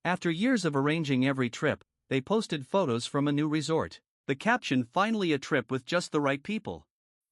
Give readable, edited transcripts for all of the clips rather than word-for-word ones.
After years of arranging every trip, they posted photos from a new resort. The caption, "Finally a trip with just the right people."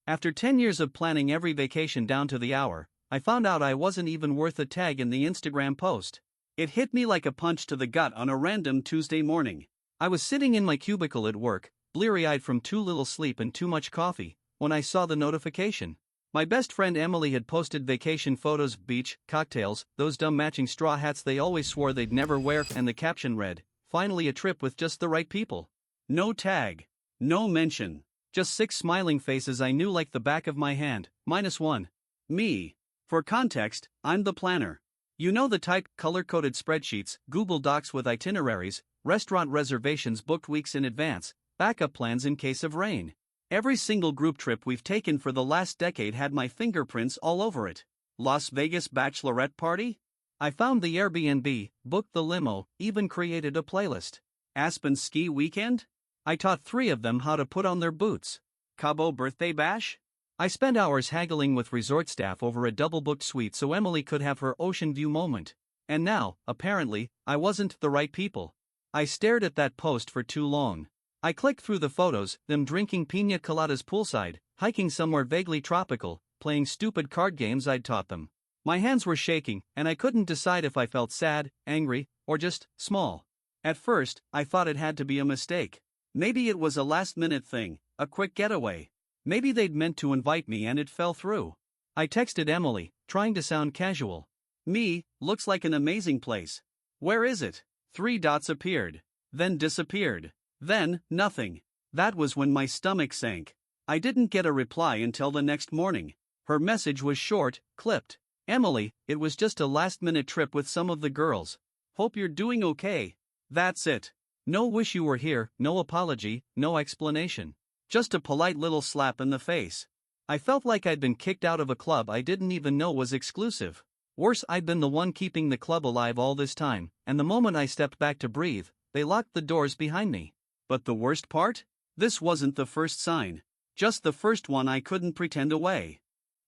After 10 years of planning every vacation down to the hour, I found out I wasn't even worth a tag in the Instagram post. It hit me like a punch to the gut on a random Tuesday morning. I was sitting in my cubicle at work, bleary-eyed from too little sleep and too much coffee, when I saw the notification. My best friend Emily had posted vacation photos, beach, cocktails, those dumb matching straw hats they always swore they'd never wear, and the caption read, "Finally a trip with just the right people." No tag. No mention. Just 6 smiling faces I knew like the back of my hand, -1. Me. For context, I'm the planner. You know the type: color-coded spreadsheets, Google Docs with itineraries, restaurant reservations booked weeks in advance, backup plans in case of rain. Every single group trip we've taken for the last decade had my fingerprints all over it. Las Vegas bachelorette party? I found the Airbnb, booked the limo, even created a playlist. Aspen ski weekend? I taught 3 of them how to put on their boots. Cabo birthday bash? I spent hours haggling with resort staff over a double-booked suite so Emily could have her ocean view moment. And now, apparently, I wasn't the right people. I stared at that post for too long. I clicked through the photos, them drinking piña coladas poolside, hiking somewhere vaguely tropical, playing stupid card games I'd taught them. My hands were shaking, and I couldn't decide if I felt sad, angry, or just small. At first, I thought it had to be a mistake. Maybe it was a last-minute thing, a quick getaway. Maybe they'd meant to invite me and it fell through. I texted Emily, trying to sound casual. "Me, looks like an amazing place. Where is it?" 3 dots appeared. Then disappeared. Then, nothing. That was when my stomach sank. I didn't get a reply until the next morning. Her message was short, clipped. "Emily, it was just a last-minute trip with some of the girls. Hope you're doing okay." That's it. No wish you were here, no apology, no explanation. Just a polite little slap in the face. I felt like I'd been kicked out of a club I didn't even know was exclusive. Worse, I'd been the one keeping the club alive all this time, and the moment I stepped back to breathe, they locked the doors behind me. But the worst part? This wasn't the first sign. Just the first one I couldn't pretend away.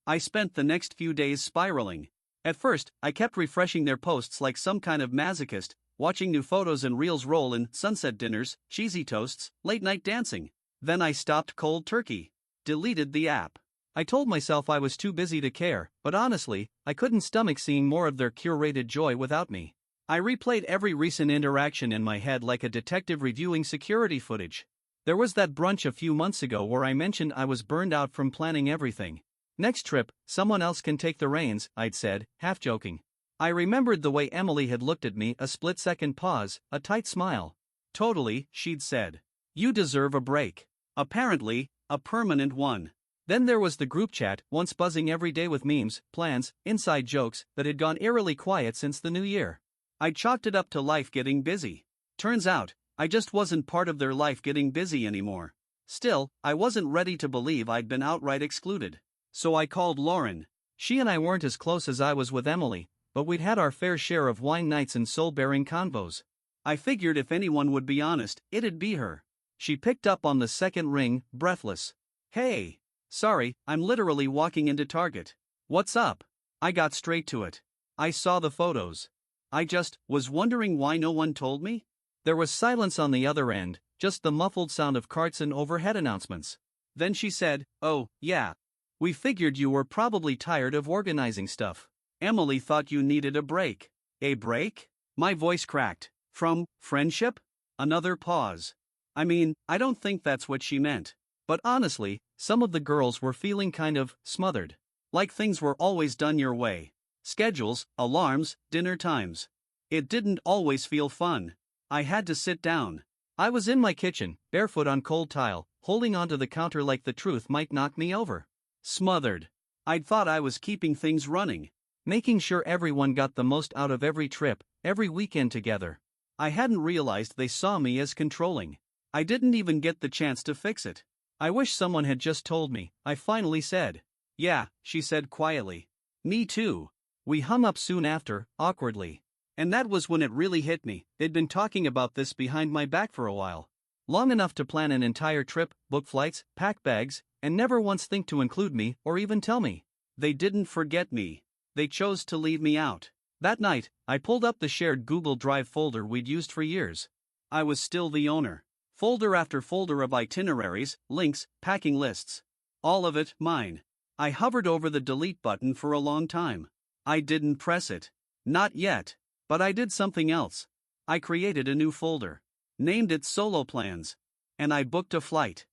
I spent the next few days spiraling. At first, I kept refreshing their posts like some kind of masochist, watching new photos and reels roll in: sunset dinners, cheesy toasts, late-night dancing. Then I stopped cold turkey. Deleted the app. I told myself I was too busy to care, but honestly, I couldn't stomach seeing more of their curated joy without me. I replayed every recent interaction in my head like a detective reviewing security footage. There was that brunch a few months ago where I mentioned I was burned out from planning everything. "Next trip, someone else can take the reins," I'd said, half joking. I remembered the way Emily had looked at me, a split-second pause, a tight smile. "Totally," she'd said. "You deserve a break." Apparently, a permanent one. Then there was the group chat, once buzzing every day with memes, plans, inside jokes, that had gone eerily quiet since the new year. I chalked it up to life getting busy. Turns out, I just wasn't part of their life getting busy anymore. Still, I wasn't ready to believe I'd been outright excluded. So I called Lauren. She and I weren't as close as I was with Emily, but we'd had our fair share of wine nights and soul-bearing convos. I figured if anyone would be honest, it'd be her. She picked up on the second ring, breathless. "Hey. Sorry, I'm literally walking into Target. What's up?" I got straight to it. "I saw the photos. I just was wondering why no one told me." There was silence on the other end, just the muffled sound of carts and overhead announcements. Then she said, "Oh, yeah. We figured you were probably tired of organizing stuff. Emily thought you needed a break." "A break?" My voice cracked. "From friendship?" Another pause. I mean, I don't think that's what she meant. But honestly, some of the girls were feeling kind of smothered. Like things were always done your way. Schedules, alarms, dinner times. It didn't always feel fun. I had to sit down. I was in my kitchen, barefoot on cold tile, holding onto the counter like the truth might knock me over. Smothered. I'd thought I was keeping things running, making sure everyone got the most out of every trip, every weekend together. I hadn't realized they saw me as controlling. I didn't even get the chance to fix it. "I wish someone had just told me," I finally said. "Yeah," she said quietly. "Me too." We hung up soon after, awkwardly. And that was when it really hit me. They'd been talking about this behind my back for a while. Long enough to plan an entire trip, book flights, pack bags, and never once think to include me or even tell me. They didn't forget me. They chose to leave me out. That night, I pulled up the shared Google Drive folder we'd used for years. I was still the owner. Folder after folder of itineraries, links, packing lists. All of it mine. I hovered over the delete button for a long time. I didn't press it. Not yet. But I did something else. I created a new folder. Named it Solo Plans. And I booked a flight.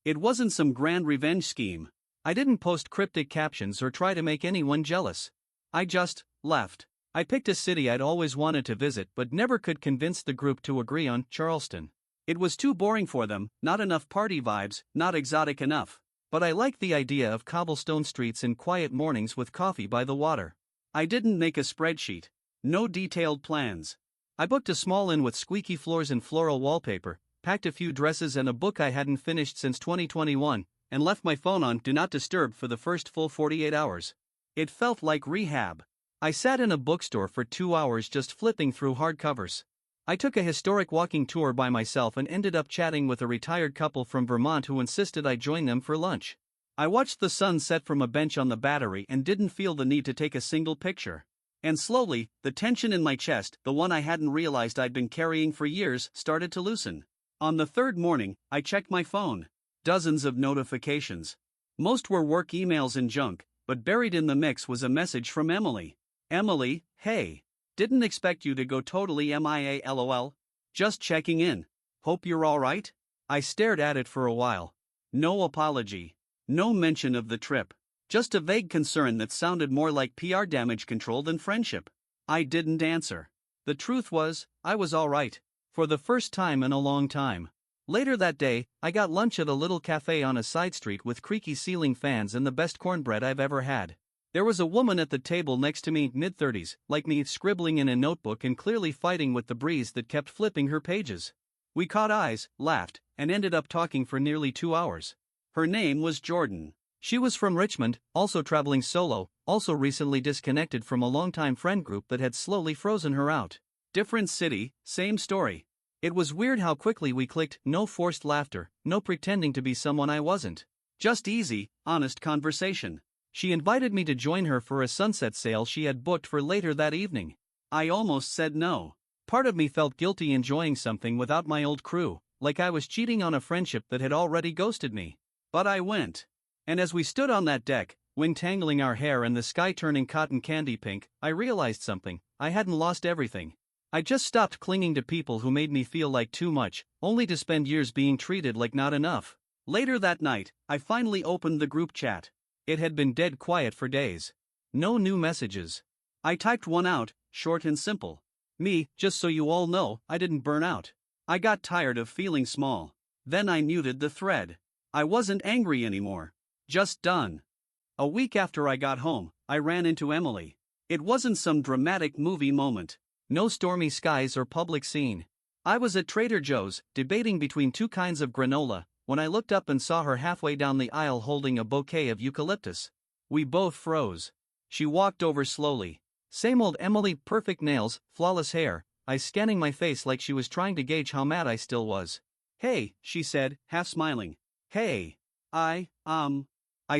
It wasn't some grand revenge scheme. I didn't post cryptic captions or try to make anyone jealous. I just left. I picked a city I'd always wanted to visit but never could convince the group to agree on: Charleston. It was too boring for them, not enough party vibes, not exotic enough. But I liked the idea of cobblestone streets and quiet mornings with coffee by the water. I didn't make a spreadsheet. No detailed plans. I booked a small inn with squeaky floors and floral wallpaper, packed a few dresses and a book I hadn't finished since 2021, and left my phone on Do Not Disturb for the first full 48 hours. It felt like rehab. I sat in a bookstore for 2 hours just flipping through hardcovers. I took a historic walking tour by myself and ended up chatting with a retired couple from Vermont who insisted I join them for lunch. I watched the sun set from a bench on the Battery and didn't feel the need to take a single picture. And slowly, the tension in my chest, the one I hadn't realized I'd been carrying for years, started to loosen. On the third morning, I checked my phone. Dozens of notifications. Most were work emails and junk, but buried in the mix was a message from Emily. Emily, hey. Didn't expect you to go totally MIA LOL. Just checking in. Hope you're alright? I stared at it for a while. No apology. No mention of the trip. Just a vague concern that sounded more like PR damage control than friendship. I didn't answer. The truth was, I was alright. For the first time in a long time. Later that day, I got lunch at a little cafe on a side street with creaky ceiling fans and the best cornbread I've ever had. There was a woman at the table next to me, mid-30s, like me, scribbling in a notebook and clearly fighting with the breeze that kept flipping her pages. We caught eyes, laughed, and ended up talking for nearly 2 hours. Her name was Jordan. She was from Richmond, also traveling solo, also recently disconnected from a longtime friend group that had slowly frozen her out. Different city, same story. It was weird how quickly we clicked. No forced laughter, no pretending to be someone I wasn't. Just easy, honest conversation. She invited me to join her for a sunset sail she had booked for later that evening. I almost said no. Part of me felt guilty enjoying something without my old crew, like I was cheating on a friendship that had already ghosted me. But I went. And as we stood on that deck, wind tangling our hair and the sky turning cotton candy pink, I realized something. I hadn't lost everything. I just stopped clinging to people who made me feel like too much, only to spend years being treated like not enough. Later that night, I finally opened the group chat. It had been dead quiet for days. No new messages. I typed one out, short and simple. Me, just so you all know, I didn't burn out. I got tired of feeling small. Then I muted the thread. I wasn't angry anymore. Just done. A week after I got home, I ran into Emily. It wasn't some dramatic movie moment. No stormy skies or public scene. I was at Trader Joe's, debating between two kinds of granola, when I looked up and saw her halfway down the aisle holding a bouquet of eucalyptus. We both froze. She walked over slowly. Same old Emily, perfect nails, flawless hair, eyes scanning my face like she was trying to gauge how mad I still was. Hey, she said, half smiling. Hey. I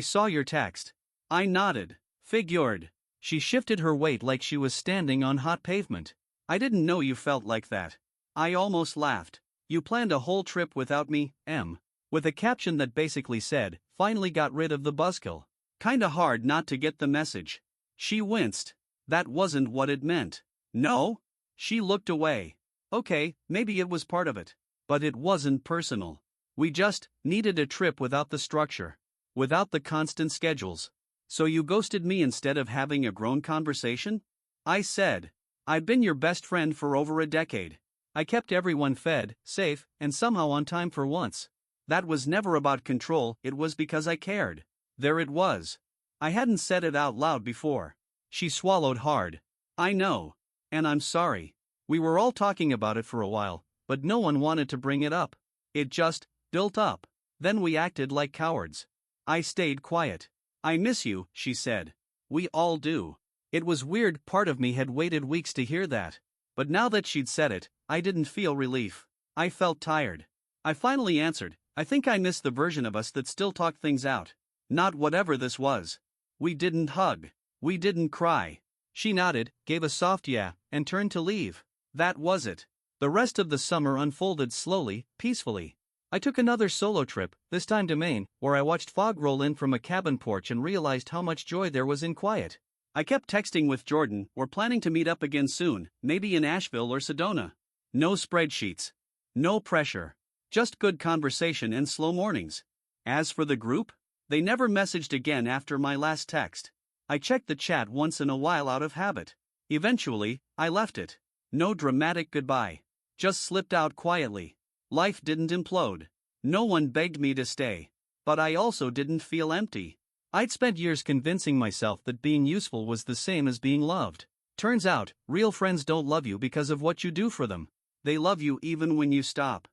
saw your text. I nodded. Figured. She shifted her weight like she was standing on hot pavement. I didn't know you felt like that. I almost laughed. You planned a whole trip without me, Em. With a caption that basically said, finally got rid of the buzzkill. Kinda hard not to get the message. She winced. That wasn't what it meant. No? She looked away. Okay, maybe it was part of it. But it wasn't personal. We just needed a trip without the structure. Without the constant schedules. So you ghosted me instead of having a grown conversation? I said. I've been your best friend for over a decade. I kept everyone fed, safe, and somehow on time for once. That was never about control, it was because I cared. There it was. I hadn't said it out loud before. She swallowed hard. I know. And I'm sorry. We were all talking about it for a while, but no one wanted to bring it up. It just built up. Then we acted like cowards. I stayed quiet. I miss you, she said. We all do. It was weird, part of me had waited weeks to hear that. But now that she'd said it, I didn't feel relief. I felt tired. I finally answered, I think I miss the version of us that still talked things out. Not whatever this was. We didn't hug. We didn't cry. She nodded, gave a soft yeah, and turned to leave. That was it. The rest of the summer unfolded slowly, peacefully. I took another solo trip, this time to Maine, where I watched fog roll in from a cabin porch and realized how much joy there was in quiet. I kept texting with Jordan, we're planning to meet up again soon, maybe in Asheville or Sedona. No spreadsheets. No pressure. Just good conversation and slow mornings. As for the group, they never messaged again after my last text. I checked the chat once in a while out of habit. Eventually, I left it. No dramatic goodbye. Just slipped out quietly. Life didn't implode. No one begged me to stay. But I also didn't feel empty. I'd spent years convincing myself that being useful was the same as being loved. Turns out, real friends don't love you because of what you do for them. They love you even when you stop.